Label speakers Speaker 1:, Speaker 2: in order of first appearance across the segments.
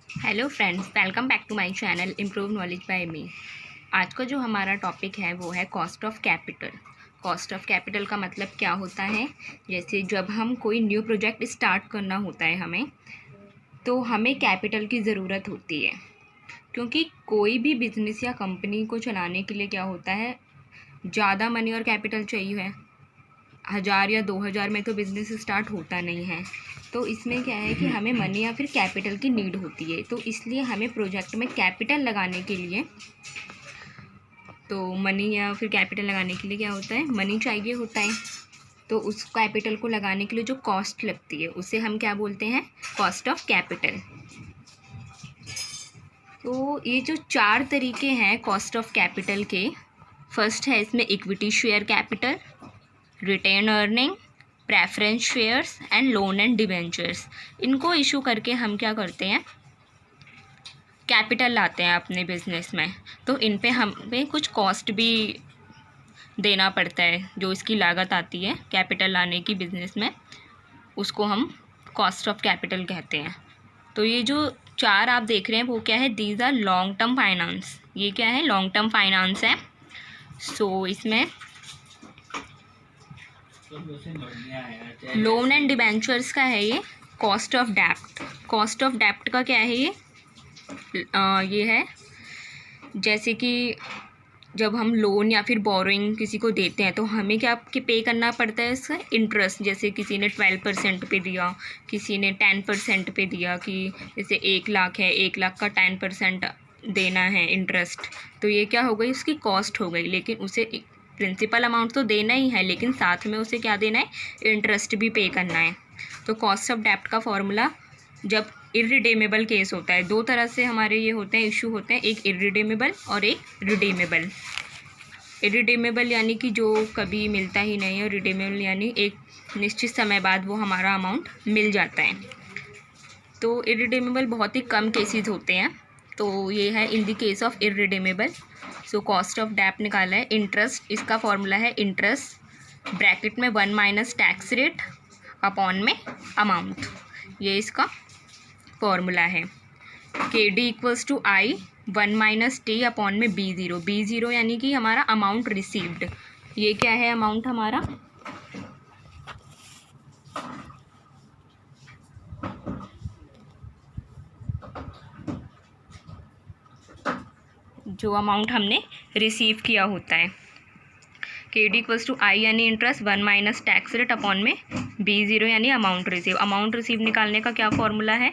Speaker 1: Hello friends, welcome back to my channel improve knowledge by me. आज का जो हमारा टॉपिक है वो है cost of capital. Cost of capital का मतलब क्या होता है? जैसे जब हम कोई न्यू प्रोजेक्ट स्टार्ट करना होता है हमें, तो हमें कैपिटल की ज़रूरत होती है, क्योंकि कोई भी बिजनेस या कंपनी को चलाने के लिए क्या होता है, ज़्यादा मनी और कैपिटल चाहिए है। 1000 या 2000 में तो बिज़नेस स्टार्ट होता नहीं है। तो इसमें क्या है कि हमें मनी या फिर कैपिटल की नीड होती है। तो इसलिए हमें प्रोजेक्ट में कैपिटल लगाने के लिए, तो मनी या फिर कैपिटल लगाने के लिए क्या होता है, मनी चाहिए होता है। तो उस कैपिटल को लगाने के लिए जो कॉस्ट लगती है उसे हम क्या बोलते हैं, कॉस्ट ऑफ कैपिटल। तो ये जो 4 तरीके हैं कॉस्ट ऑफ कैपिटल के, फर्स्ट है इसमें equity share capital, retain earning, preference shares and loan and debentures. इनको इशू करके हम क्या करते हैं, कैपिटल लाते हैं अपने बिजनेस में। तो इन पे हमें कुछ कॉस्ट भी देना पड़ता है, जो इसकी लागत आती है कैपिटल लाने की बिजनेस में, उसको हम कॉस्ट ऑफ कैपिटल कहते हैं। तो ये जो 4 आप देख रहे हैं वो क्या है, these are long term finance. ये क्या है, लॉन्ग टर्म फाइनेंस है। सो इसमें लोन एंड डिबेंचर्स का है ये कॉस्ट ऑफ डेप्ट। कॉस्ट ऑफ डेप्ट का क्या है ये है, जैसे कि जब हम लोन या फिर बोरोइंग किसी को देते हैं तो हमें क्या पे करना पड़ता है, इसका इंटरेस्ट। जैसे किसी ने 12% पे दिया, किसी ने 10% पे दिया, कि जैसे 1 लाख है, 1 लाख का 10% देना है इंटरेस्ट। तो ये क्या हो गई, उसकी कॉस्ट हो गई। लेकिन उसे प्रिंसिपल अमाउंट तो देना ही है, लेकिन साथ में उसे क्या देना है, इंटरेस्ट भी पे करना है। तो कॉस्ट ऑफ डेप्ट का फॉर्मूला, जब इररिडीमेबल केस होता है, 2 तरह से हमारे ये होते हैं, इशू होते हैं, एक इररिडीमेबल और एक रिडीमेबल। इररिडीमेबल यानी कि जो कभी मिलता ही नहीं है, और रिडीमेबल यानी एक निश्चित समय बाद वो हमारा अमाउंट मिल जाता है। तो इररिडीमेबल बहुत ही कम केसेस होते हैं। तो ये है in the case of irredeemable. So cost of डेप्ट निकाला है, इंटरेस्ट, इसका फॉर्मूला है इंटरेस्ट ब्रैकेट में 1 माइनस टैक्स रेट अपॉन में अमाउंट। ये इसका फॉर्मूला है। K D equals to I 1 minus T upon में B0। B0 यानी कि हमारा अमाउंट रिसीव्ड। ये क्या है, अमाउंट हमारा जो अमाउंट हमने रिसीव किया होता है। के डी इक्वल्स टू आई यानी interest, 1 minus tax rate upon में B0 यानी अमाउंट रिसीव। अमाउंट रिसीव निकालने का क्या फॉर्मूला है,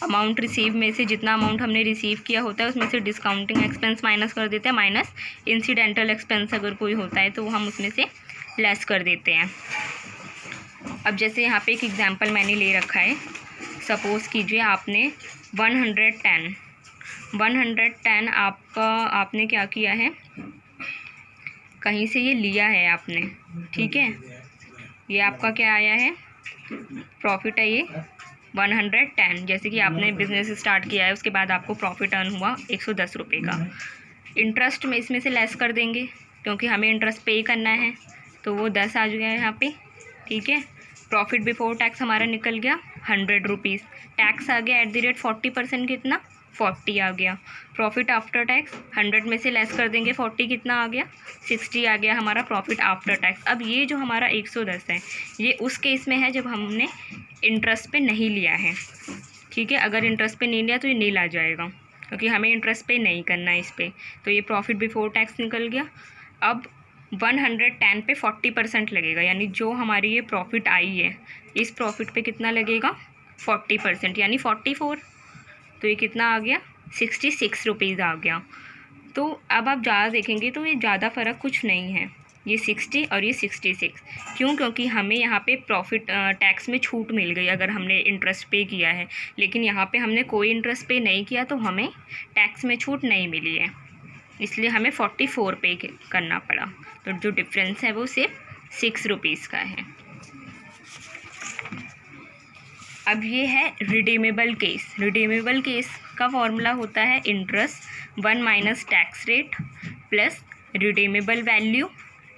Speaker 1: अमाउंट रिसीव में से जितना अमाउंट हमने रिसीव किया होता है उसमें से डिस्काउंटिंग एक्सपेंस माइनस कर देते हैं, माइनस इंसिडेंटल एक्सपेंस अगर कोई होता है तो हम उसमें से लेस कर देते हैं। अब जैसे यहाँ पे एक एग्जांपल मैंने ले रखा है, सपोज़ कीजिए आपने 110 आपने क्या किया है, कहीं से ये लिया है आपने, ठीक है। ये आपका क्या आया है, प्रॉफिट है ये 110। जैसे कि आपने बिज़नेस स्टार्ट किया है, उसके बाद आपको प्रॉफिट अर्न हुआ 110 रुपये का। इंटरेस्ट में इसमें से लेस कर देंगे, क्योंकि हमें इंटरेस्ट पे करना है, तो वो 10 आ गया है यहाँ पे, ठीक है। प्रॉफिट बिफोर टैक्स हमारा निकल गया 100 रुपीज़। टैक्स आ गया @40%, कितना, 40 आ गया। प्रॉफिट आफ्टर टैक्स 100 में से लेस कर देंगे 40, कितना आ गया, 60 आ गया हमारा प्रॉफिट आफ्टर टैक्स। अब ये जो हमारा 110 है, ये उस केस में है जब हमने इंटरेस्ट पे नहीं लिया है, ठीक है। अगर इंटरेस्ट पे नहीं लिया तो ये नील आ जाएगा, क्योंकि हमें इंटरेस्ट पे नहीं करना है इस पर। तो ये प्रॉफिट बिफोर टैक्स निकल गया। अब 110 पे 40% लगेगा, यानी जो हमारी ये प्रॉफिट आई है, इस प्रॉफिट पे कितना लगेगा, 40%, यानी 44। तो ये कितना आ गया, 66 रुपीज़ आ गया। तो अब आप ज़्यादा देखेंगे तो ये ज़्यादा फ़र्क कुछ नहीं है, ये 60 और ये 66। क्यों, क्योंकि हमें यहाँ पे प्रॉफिट टैक्स में छूट मिल गई अगर हमने इंटरेस्ट पे किया है, लेकिन यहाँ पे हमने कोई इंटरेस्ट पे नहीं किया तो हमें टैक्स में छूट नहीं मिली है, इसलिए हमें 44 पे करना पड़ा। तो जो डिफरेंस है वो सिर्फ 6 रुपीज़ का है। अब ये है रिडीमेबल केस। रिडीमेबल केस का फॉर्मूला होता है interest 1 minus tax rate plus redeemable value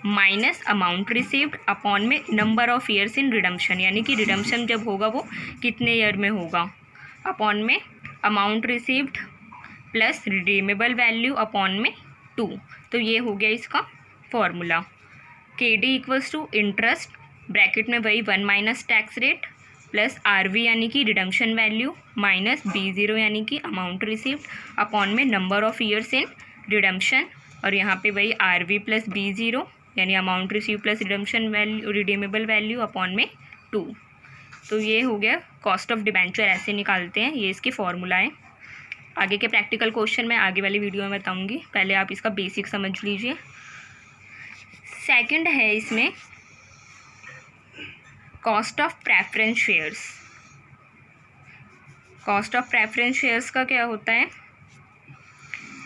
Speaker 1: minus amount received upon में number of years in redemption, यानी कि रिडम्पशन जब होगा वो कितने ईयर में होगा, अपॉन में amount received plus redeemable value upon में 2। तो ये हो गया इसका formula. KD equals to interest bracket में वही 1 minus tax rate plus RV यानी कि रिडम्पशन वैल्यू माइनस B0 यानी कि अमाउंट रिसीव्ड अपॉन में number of years in redemption, और यहाँ पे वही RV प्लस B0 यानी amount receive plus redemption value redeemable value upon में 2। तो ये हो गया कॉस्ट ऑफ डिबेंचर, ऐसे निकालते हैं, ये इसके फॉर्मूला है। आगे के प्रैक्टिकल क्वेश्चन मैं आगे वाली वीडियो में बताऊंगी, पहले आप इसका बेसिक समझ लीजिए। सेकंड है इसमें cost of preference shares. Cost of preference shares का क्या होता है,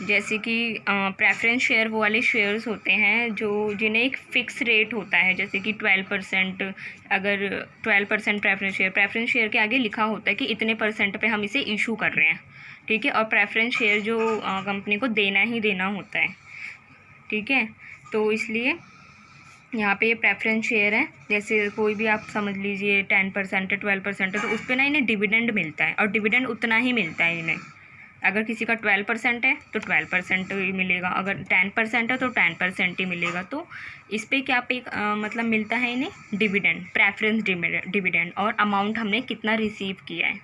Speaker 1: जैसे कि प्रेफरेंस शेयर वो वाले शेयर्स होते हैं जो जिन्हें एक फ़िक्स रेट होता है, जैसे कि 12%, अगर 12% प्रेफरेंस शेयर के आगे लिखा होता है कि इतने % पे हम इसे इशू कर रहे हैं, ठीक है। और प्रेफरेंस शेयर जो कंपनी को देना ही देना होता है, ठीक है। तो इसलिए यहाँ पे ये प्रेफरेंस शेयर है, जैसे कोई भी आप समझ लीजिए 10% है 12% है, तो उस पर ना इन्हें डिविडेंड मिलता है, और डिविडेंड उतना ही मिलता है इन्हें। अगर किसी का 12% है तो 12% ही मिलेगा, अगर 10% है तो 10% ही मिलेगा। तो इस पर क्या पे मतलब मिलता है इन्हें डिविडेंड, प्रेफरेंस डिविडेंड, और अमाउंट हमने कितना रिसीव किया है,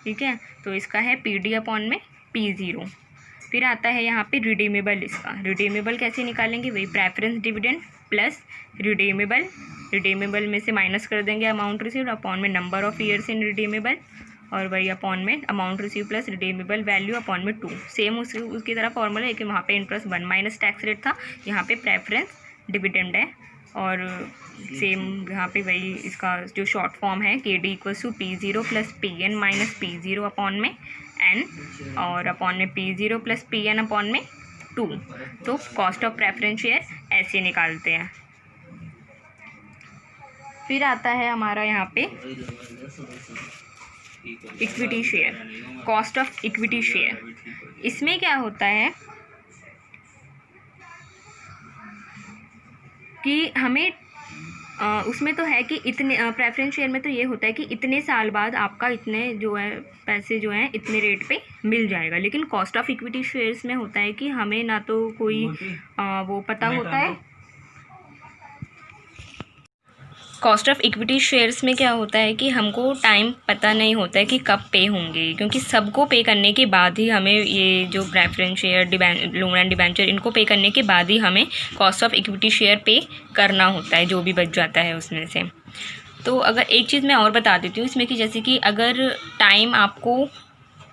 Speaker 1: ठीक है। तो इसका है PD अपॉन में P0। फिर आता है यहाँ पे रिडीमेबल। इसका रिडीमेबल कैसे निकालेंगे, वही प्रेफरेंस डिविडेंड प्लस रिडीमेबल में से माइनस कर देंगे अमाउंट रिसीव्ड अपॉन में number of years in redeemable, और वही अपॉन में amount receive plus redeemable value upon में 2। सेम उसकी तरह फॉर्मूला है कि वहाँ पे इंटरेस्ट 1 माइनस टैक्स रेट था, यहाँ पे प्रेफरेंस डिविडेंड है, और सेम यहाँ पे वही इसका जो शॉर्ट फॉर्म है KD equals to P0 plus PN minus P0 upon में N, और अपॉन में P0 प्लस PN अपॉन में 2। तो कॉस्ट ऑफ प्रेफरेंस शेयर ऐसे निकालते हैं। फिर आता है हमारा यहाँ पे equity share, cost of equity share. इसमें क्या होता है कि हमें उसमें तो है कि इतने प्रेफरेंस शेयर में तो ये होता है कि इतने साल बाद आपका इतने जो है पैसे जो हैं इतने रेट पे मिल जाएगा, लेकिन कॉस्ट ऑफ इक्विटी शेयर्स में होता है कि हमें ना तो कोई वो पता होता है। कॉस्ट ऑफ इक्विटी शेयर्स में क्या होता है कि हमको टाइम पता नहीं होता है कि कब पे होंगे, क्योंकि सबको पे करने के बाद ही हमें ये जो preference share loan and debenture इनको पे करने के बाद ही हमें कॉस्ट ऑफ इक्विटी शेयर पे करना होता है, जो भी बच जाता है उसमें से। तो अगर एक चीज़ मैं और बता देती हूँ इसमें कि जैसे कि अगर टाइम आपको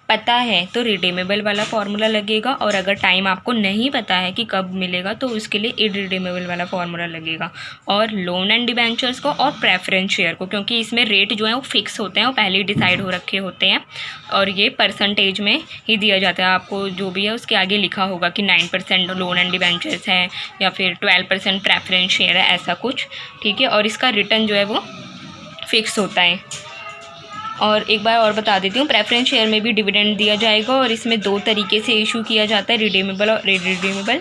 Speaker 1: पता है तो रिडीमेबल वाला फार्मूला लगेगा, और अगर टाइम आपको नहीं पता है कि कब मिलेगा तो उसके लिए इररिडीमेबल वाला फार्मूला लगेगा। और लोन एंड डिबेंचर्स को और प्रेफरेंस शेयर को, क्योंकि इसमें रेट जो है वो फिक्स होते हैं, वो पहले ही डिसाइड हो रखे होते हैं, और ये परसेंटेज में ही दिया जाता है। आपको जो भी है उसके आगे लिखा होगा कि 9% लोन एंड डिबेंचर्स है या फिर 12% प्रेफरेंस शेयर है, ऐसा कुछ, ठीक है। और इसका रिटर्न जो है वो फिक्स होता है। और एक बार और बता देती हूँ, प्रेफरेंस शेयर में भी डिविडेंड दिया जाएगा, और इसमें 2 तरीके से इशू किया जाता है, रिडीमेबल और इररिडीमेबल।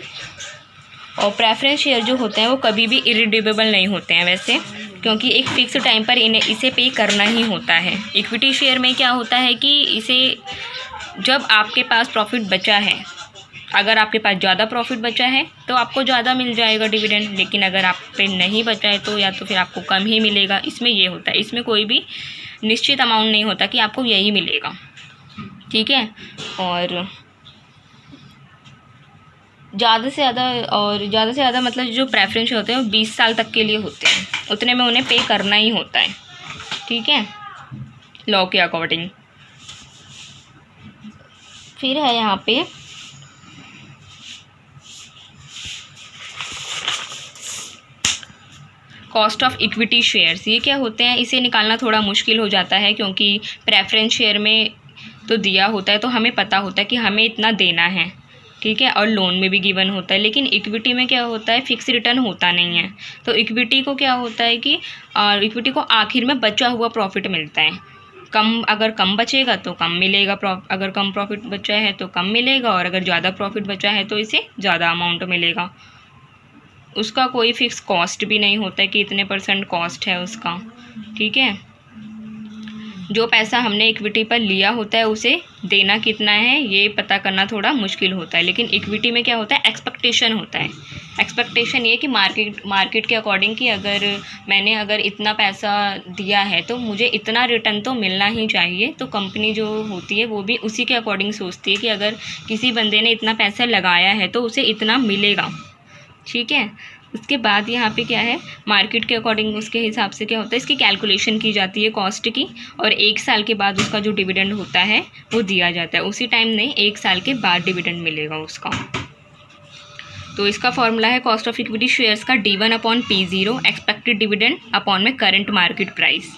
Speaker 1: और प्रेफरेंस शेयर जो होते हैं वो कभी भी इररिडीमेबल नहीं होते हैं वैसे, क्योंकि एक फ़िक्स टाइम पर इसे पे करना ही होता है। इक्विटी शेयर में क्या होता है कि इसे जब आपके पास प्रॉफिट बचा है, अगर आपके पास ज़्यादा प्रॉफिट बचा है तो आपको ज़्यादा मिल जाएगा डिविडेंड, लेकिन अगर आप पे नहीं बचा है तो या तो फिर आपको कम ही मिलेगा। इसमें ये होता है, इसमें कोई भी निश्चित अमाउंट नहीं होता कि आपको यही मिलेगा, ठीक है। और ज़्यादा से ज़्यादा मतलब जो प्रेफरेंस होते हैं वो 20 साल तक के लिए होते हैं, उतने में उन्हें पे करना ही होता है, ठीक है, लॉ के अकॉर्डिंग। फिर है यहाँ पे कॉस्ट ऑफ इक्विटी शेयर्स। ये क्या होते हैं, इसे निकालना थोड़ा मुश्किल हो जाता है, क्योंकि प्रेफरेंस शेयर में तो दिया होता है तो हमें पता होता है कि हमें इतना देना है, ठीक है, और लोन में भी गिवन होता है। लेकिन इक्विटी में क्या होता है, फिक्स रिटर्न होता नहीं है। तो इक्विटी को क्या होता है कि इक्विटी को आखिर में बचा हुआ प्रॉफिट मिलता है। अगर कम बचेगा तो कम मिलेगा, अगर कम प्रॉफिट बचा है तो कम मिलेगा, और अगर ज़्यादा प्रॉफिट बचा है तो इसे ज़्यादा अमाउंट मिलेगा। उसका कोई फिक्स कॉस्ट भी नहीं होता है कि इतने % कॉस्ट है उसका, ठीक है। जो पैसा हमने इक्विटी पर लिया होता है उसे देना कितना है ये पता करना थोड़ा मुश्किल होता है, लेकिन इक्विटी में क्या होता है, एक्सपेक्टेशन होता है। एक्सपेक्टेशन ये कि मार्केट के अकॉर्डिंग कि अगर इतना पैसा दिया है तो मुझे इतना रिटर्न तो मिलना ही चाहिए। तो कंपनी जो होती है वो भी उसी के अकॉर्डिंग सोचती है कि अगर किसी बंदे ने इतना पैसा लगाया है तो उसे इतना मिलेगा, ठीक है। उसके बाद यहाँ पे क्या है, मार्केट के अकॉर्डिंग उसके हिसाब से क्या होता है, इसकी कैलकुलेशन की जाती है कॉस्ट की, और 1 साल के बाद उसका जो डिविडेंड होता है वो दिया जाता है। उसी टाइम नहीं, 1 साल के बाद डिविडेंड मिलेगा उसका। तो इसका फॉर्मूला है कॉस्ट ऑफ इक्विटी शेयर्स का D1/P0 एक्सपेक्टेड डिविडेंड अपॉन में करंट मार्केट प्राइस।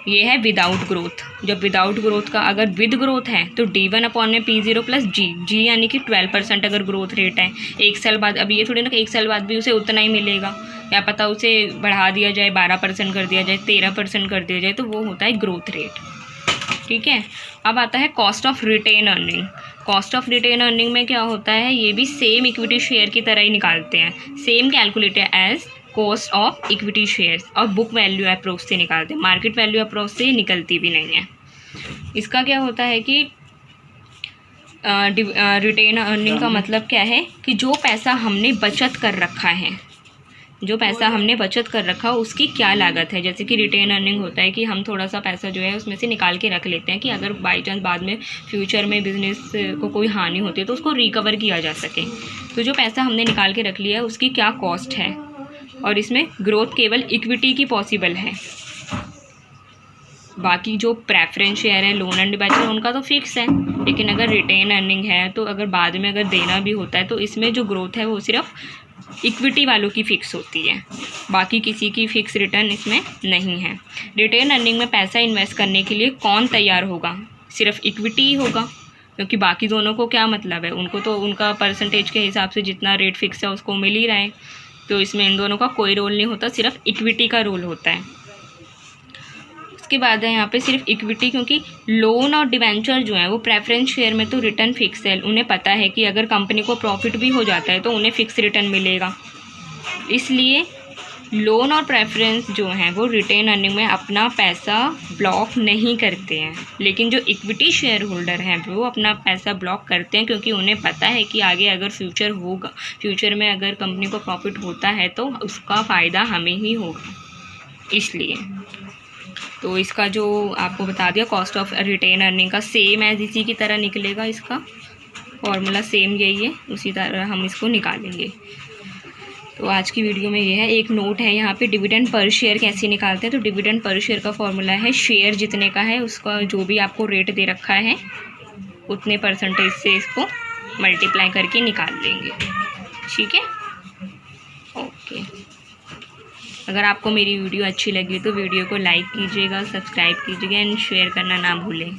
Speaker 1: ये है विदाउट ग्रोथ। जब विदाउट ग्रोथ का अगर विद ग्रोथ है तो D1/P0 प्लस जी यानी कि 12% अगर ग्रोथ रेट है 1 साल बाद। अब ये थोड़ी ना कि 1 साल बाद भी उसे उतना ही मिलेगा, या पता उसे बढ़ा दिया जाए, 12% कर दिया जाए, 13% कर दिया जाए, तो वो होता है ग्रोथ रेट, ठीक है। अब आता है cost of retain earning. Cost of retain earning में क्या होता है, ये भी सेम इक्विटी शेयर की तरह ही निकालते हैं, same calculated as cost of equity shares, और बुक वैल्यू अप्रोच से निकालते हैं, मार्केट वैल्यू अप्रोच से निकलती भी नहीं है। इसका क्या होता है कि रिटेन अर्निंग का मतलब क्या है कि जो पैसा हमने बचत कर रखा है, जो पैसा हमने बचत कर रखा उसकी क्या लागत है। जैसे कि रिटेन अर्निंग होता है कि हम थोड़ा सा पैसा जो है उसमें से निकाल के रख लेते हैं कि अगर बाई चांस बाद में फ्यूचर में बिजनेस को कोई हानि होती है तो उसको रिकवर किया जा सके। तो जो पैसा हमने निकाल के रख लिया है उसकी क्या कॉस्ट है, और इसमें ग्रोथ केवल इक्विटी की पॉसिबल है। बाकी जो प्रेफरेंस शेयर है, लोन एंड डिबेंचर, उनका तो फिक्स है, लेकिन अगर रिटेन अर्निंग है तो अगर बाद में अगर देना भी होता है तो इसमें जो ग्रोथ है वो सिर्फ इक्विटी वालों की फ़िक्स होती है, बाकी किसी की फ़िक्स रिटर्न इसमें नहीं है। रिटेन अर्निंग में पैसा इन्वेस्ट करने के लिए कौन तैयार होगा, सिर्फ इक्विटी ही होगा, क्योंकि बाकी दोनों को क्या मतलब है, उनको तो उनका परसेंटेज के हिसाब से जितना रेट फिक्स है उसको मिल ही रहा है। तो इसमें इन दोनों का कोई रोल नहीं होता, सिर्फ इक्विटी का रोल होता है। उसके बाद है यहाँ पे सिर्फ इक्विटी, क्योंकि लोन और डिवेंचर जो है वो प्रेफरेंस शेयर में तो रिटर्न फिक्स है, उन्हें पता है कि अगर कंपनी को प्रॉफिट भी हो जाता है तो उन्हें फिक्स रिटर्न मिलेगा, इसलिए लोन और प्रेफरेंस जो हैं वो रिटेन अर्निंग में अपना पैसा ब्लॉक नहीं करते हैं। लेकिन जो इक्विटी शेयर होल्डर हैं वो अपना पैसा ब्लॉक करते हैं, क्योंकि उन्हें पता है कि आगे अगर फ्यूचर में अगर कंपनी को प्रॉफिट होता है तो उसका फ़ायदा हमें ही होगा, इसलिए। तो इसका जो आपको बता दिया कॉस्ट ऑफ रिटेन अर्निंग का सेम एज इसी की तरह निकलेगा, इसका फॉर्मूला सेम यही है, उसी तरह हम इसको निकालेंगे। तो आज की वीडियो में ये है। एक नोट है यहाँ पे, डिविडेंड पर शेयर कैसे निकालते हैं। तो डिविडेंड पर शेयर का फॉर्मूला है शेयर जितने का है उसका जो भी आपको रेट दे रखा है उतने परसेंटेज से इसको मल्टीप्लाई करके निकाल लेंगे, ठीक है। ओके, अगर आपको मेरी वीडियो अच्छी लगी तो वीडियो को लाइक कीजिएगा, सब्सक्राइब कीजिएगा एंड शेयर करना ना भूलें।